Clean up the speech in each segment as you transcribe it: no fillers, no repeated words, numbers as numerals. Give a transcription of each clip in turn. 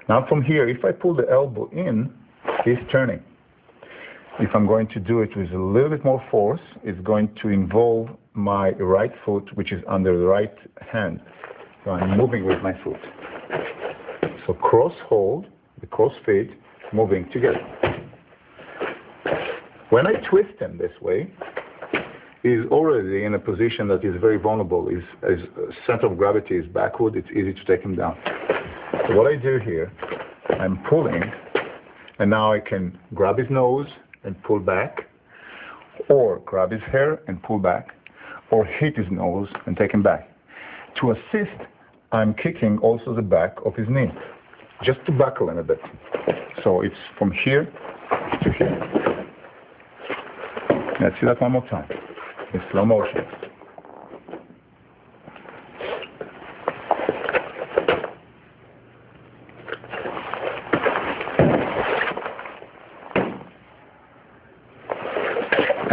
Now from here, if I pull the elbow in, he's turning. If I'm going to do it with a little bit more force, it's going to involve my right foot, which is under the right hand. So I'm moving with my foot. So cross hold, the cross feet, moving together. When I twist him this way, he's already in a position that is very vulnerable. His center of gravity is backward. It's easy to take him down. So what I do here, I'm pulling, and now I can grab his nose and pull back, or grab his hair and pull back, or hit his nose and take him back. To assist, I'm kicking also the back of his knee, just to buckle him a bit. So it's from here to here. Let's see that one more time, in slow motion.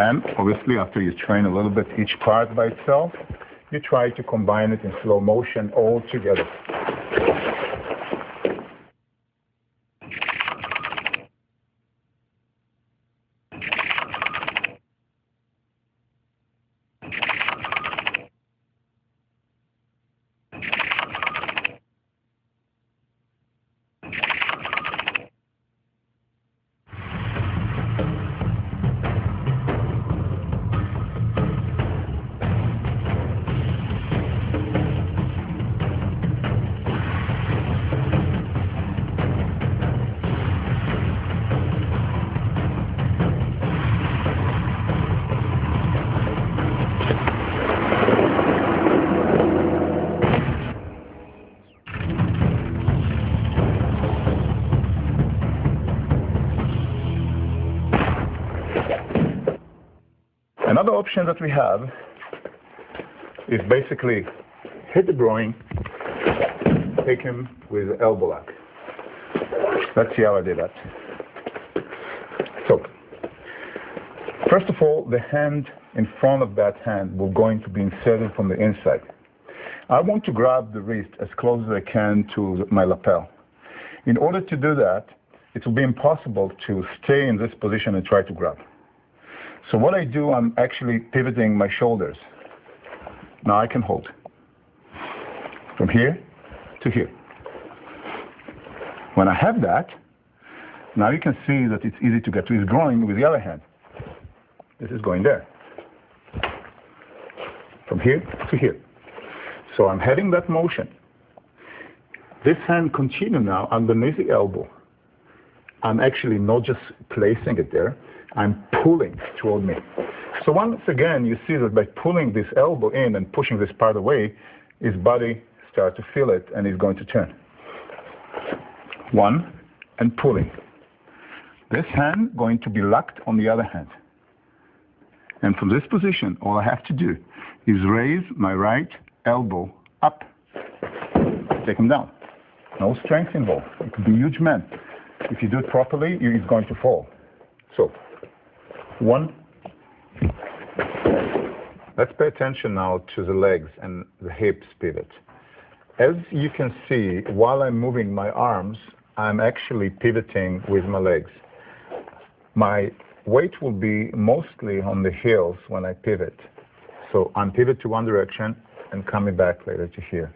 And obviously, after you train a little bit each part by itself, you try to combine it in slow motion all together. Another option that we have is basically hit the groin, take him with the elbow lock. Let's see how I did that. So, first of all, the hand in front of that hand will going to be inserted from the inside. I want to grab the wrist as close as I can to my lapel. In order to do that, it will be impossible to stay in this position and try to grab. So what I do, I'm actually pivoting my shoulders. Now I can hold. From here to here. When I have that, now you can see that it's easy to get to his groin with the other hand. This is going there. From here to here. So I'm having that motion. This hand continues now underneath the elbow. I'm actually not just placing it there, I'm pulling toward me. So once again, you see that by pulling this elbow in and pushing this part away, his body starts to feel it and he's going to turn. One, and pulling. This hand going to be locked on the other hand. And from this position, all I have to do is raise my right elbow up. Take him down. No strength involved. It could be a huge man. If you do it properly, he's going to fall. So, one. Let's pay attention now to the legs and the hips pivot. As you can see, while I'm moving my arms, I'm actually pivoting with my legs. My weight will be mostly on the heels when I pivot. So I'm pivot to one direction and coming back later to here.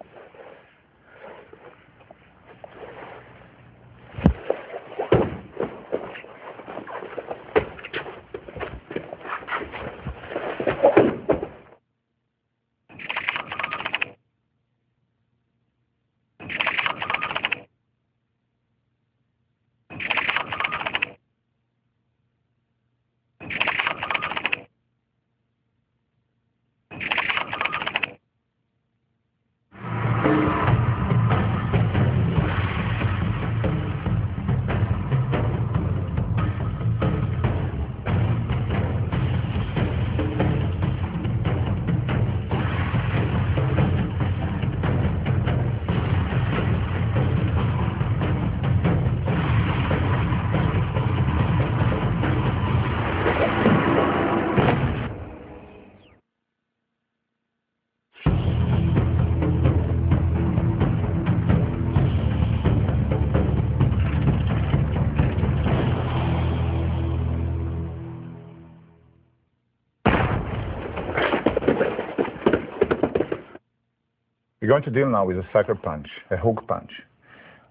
going to deal now with a sucker punch, a hook punch.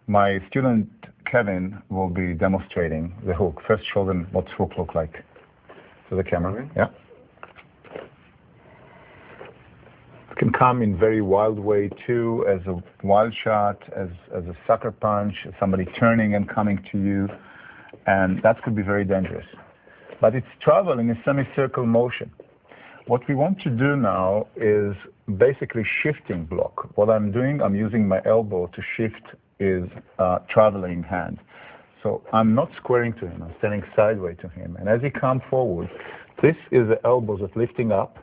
My student Kevin will be demonstrating the hook. First, show them what's hook look like. To the camera, yeah. It can come in very wild way too, as a wild shot, as a sucker punch, somebody turning and coming to you, and that could be very dangerous. But it's travel in a semicircle motion. What we want to do now is basically shifting block. What I'm doing, I'm using my elbow to shift his traveling hand. So I'm not squaring to him, I'm standing sideways to him. And as he comes forward, this is the elbows of lifting up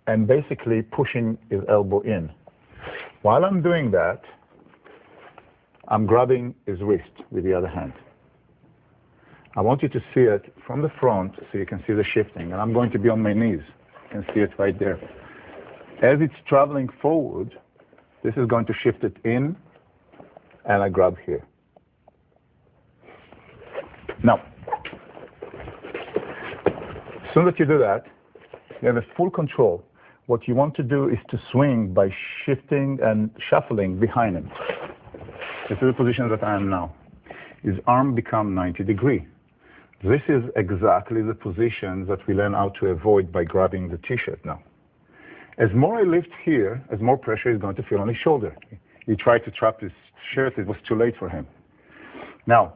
and basically pushing his elbow in. While I'm doing that, I'm grabbing his wrist with the other hand. I want you to see it from the front so you can see the shifting. And I'm going to be on my knees. You can see it right there. As it's traveling forward, this is going to shift it in, and I grab here. Now, as soon as you do that, you have a full control. What you want to do is to swing by shifting and shuffling behind him. This is the position that I am now. His arm becomes 90 degrees. This is exactly the position that we learn how to avoid by grabbing the t-shirt now. As more I lift here, as more pressure is going to feel on his shoulder. He tried to trap his shirt, it was too late for him. Now,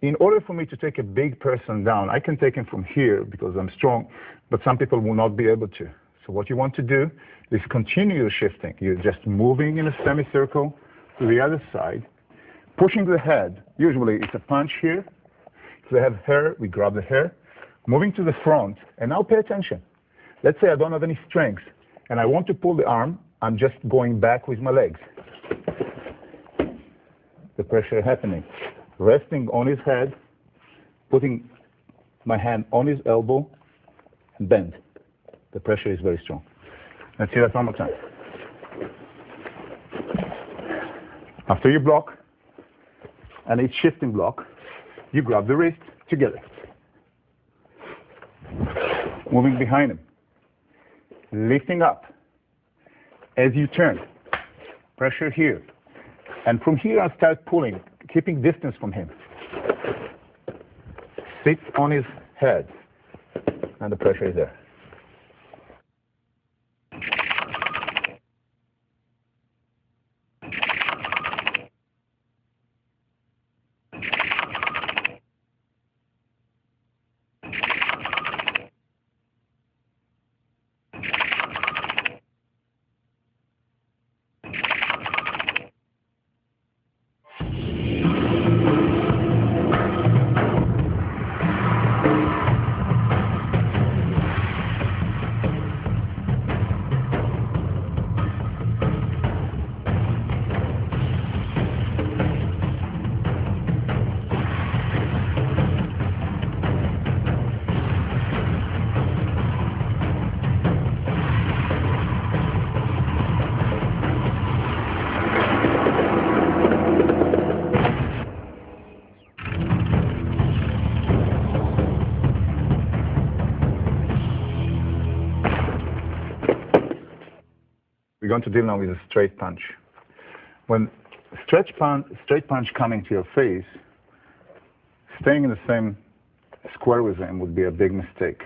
in order for me to take a big person down, I can take him from here because I'm strong, but some people will not be able to. So what you want to do is continue shifting. You're just moving in a semicircle to the other side, pushing the head. Usually it's a punch here. If they have hair, we grab the hair, moving to the front, and now pay attention. Let's say I don't have any strength, and I want to pull the arm. I'm just going back with my legs. The pressure happening. Resting on his head, putting my hand on his elbow, and bend. The pressure is very strong. Let's see that one more time. After you block, and it's shifting block, you grab the wrist together. Moving behind him. Lifting up. As you turn, pressure here. And from here I start pulling, keeping distance from him. Sit on his head, and the pressure is there. We're going to deal now with a straight punch. When straight punch coming to your face, staying in the same square with him would be a big mistake.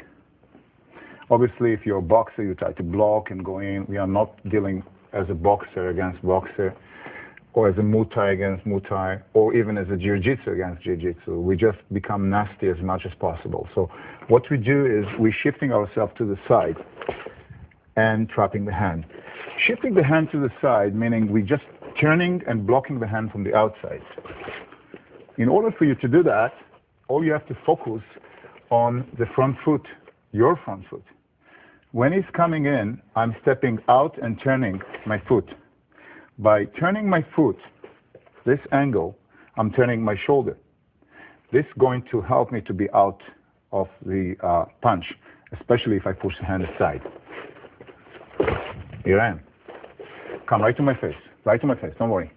Obviously, if you're a boxer, you try to block and go in. We are not dealing as a boxer against boxer, or as a Muay Thai against Muay Thai, or even as a Jiu-Jitsu against Jiu-Jitsu. We just become nasty as much as possible. So what we do is we're shifting ourselves to the side and trapping the hand. Shifting the hand to the side, meaning we're just turning and blocking the hand from the outside. In order for you to do that, all you have to focus on the front foot, your front foot. When he's coming in, I'm stepping out and turning my foot. By turning my foot, this angle, I'm turning my shoulder. This is going to help me to be out of the punch, especially if I push the hand aside. Here I am. Come right to my face. Right to my face. Don't worry.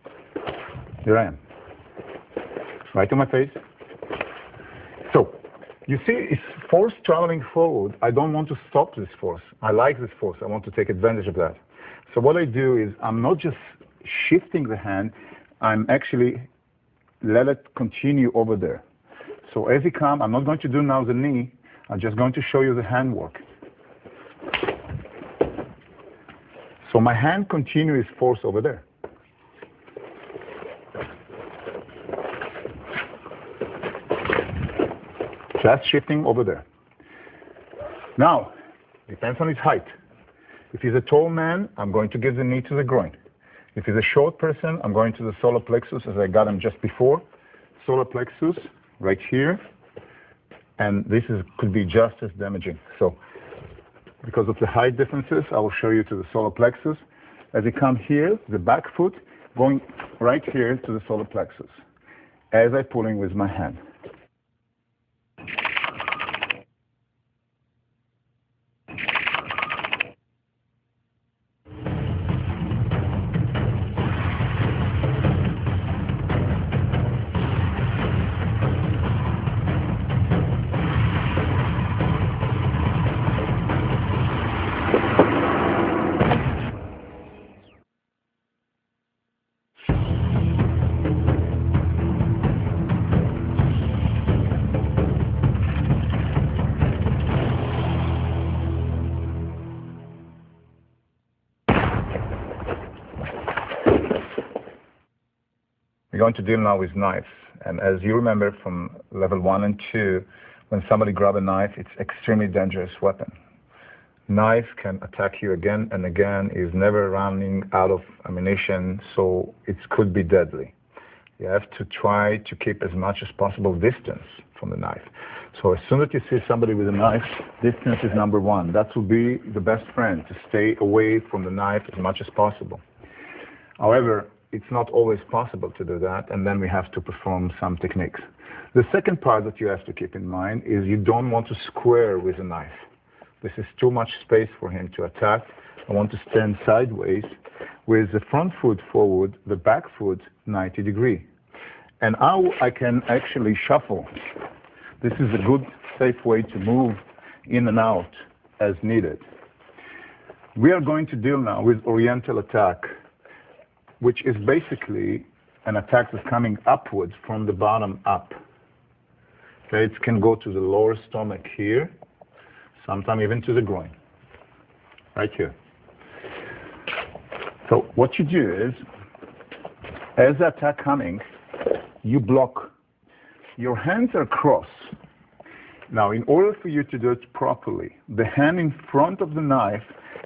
Here I am. Right to my face. So, you see, it's force traveling forward. I don't want to stop this force. I like this force. I want to take advantage of that. So what I do is I'm not just shifting the hand, I'm actually let it continue over there. So as he comes, I'm not going to do now the knee, I'm just going to show you the hand work. So my hand continues force over there. Just shifting over there. Now, depends on his height. If he's a tall man, I'm going to give the knee to the groin. If he's a short person, I'm going to the solar plexus as I got him just before. Solar plexus right here. And this could be just as damaging. So because of the height differences, I will show you to the solar plexus. As you come here, the back foot going right here to the solar plexus as I'm pulling with my hand. We're going to deal now with knives. And as you remember from level 1 and 2, when somebody grabs a knife, it's extremely dangerous weapon. Knife can attack you again and again, is never running out of ammunition, so it could be deadly. You have to try to keep as much as possible distance from the knife. So as soon as you see somebody with a knife, distance is number one. That will be the best friend, to stay away from the knife as much as possible. However, it's not always possible to do that, and then we have to perform some techniques. The second part that you have to keep in mind is you don't want to square with a knife. This is too much space for him to attack. I want to stand sideways with the front foot forward, the back foot 90 degree. And how I can actually shuffle. This is a good, safe way to move in and out as needed. We are going to deal now with oriental attack, which is basically an attack that's coming upwards from the bottom up. Okay, it can go to the lower stomach here, sometimes even to the groin, right here. So what you do is, as the attack coming, you block. Your hands are crossed. Now, in order for you to do it properly, the hand in front of the knife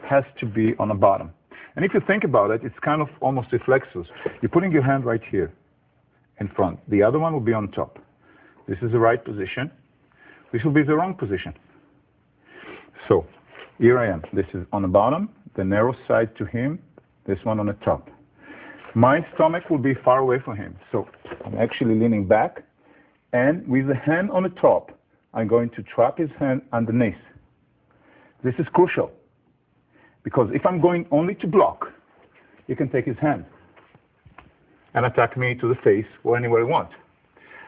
has to be on the bottom. And if you think about it, it's kind of almost reflexes. You're putting your hand right here in front. The other one will be on top. This is the right position. This will be the wrong position. So here I am. This is on the bottom, the narrow side to him, this one on the top. My stomach will be far away from him. So I'm actually leaning back, and with the hand on the top, I'm going to trap his hand underneath. This is crucial. Because if I'm going only to block, you can take his hand and attack me to the face or anywhere you want.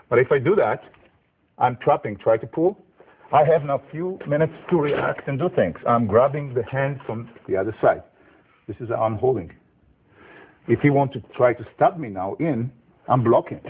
But if I do that, I'm trapping, try to pull. I have now a few minutes to react and do things. I'm grabbing the hand from the other side. This is how I'm holding. If he wants to try to stab me now in, I'm blocking.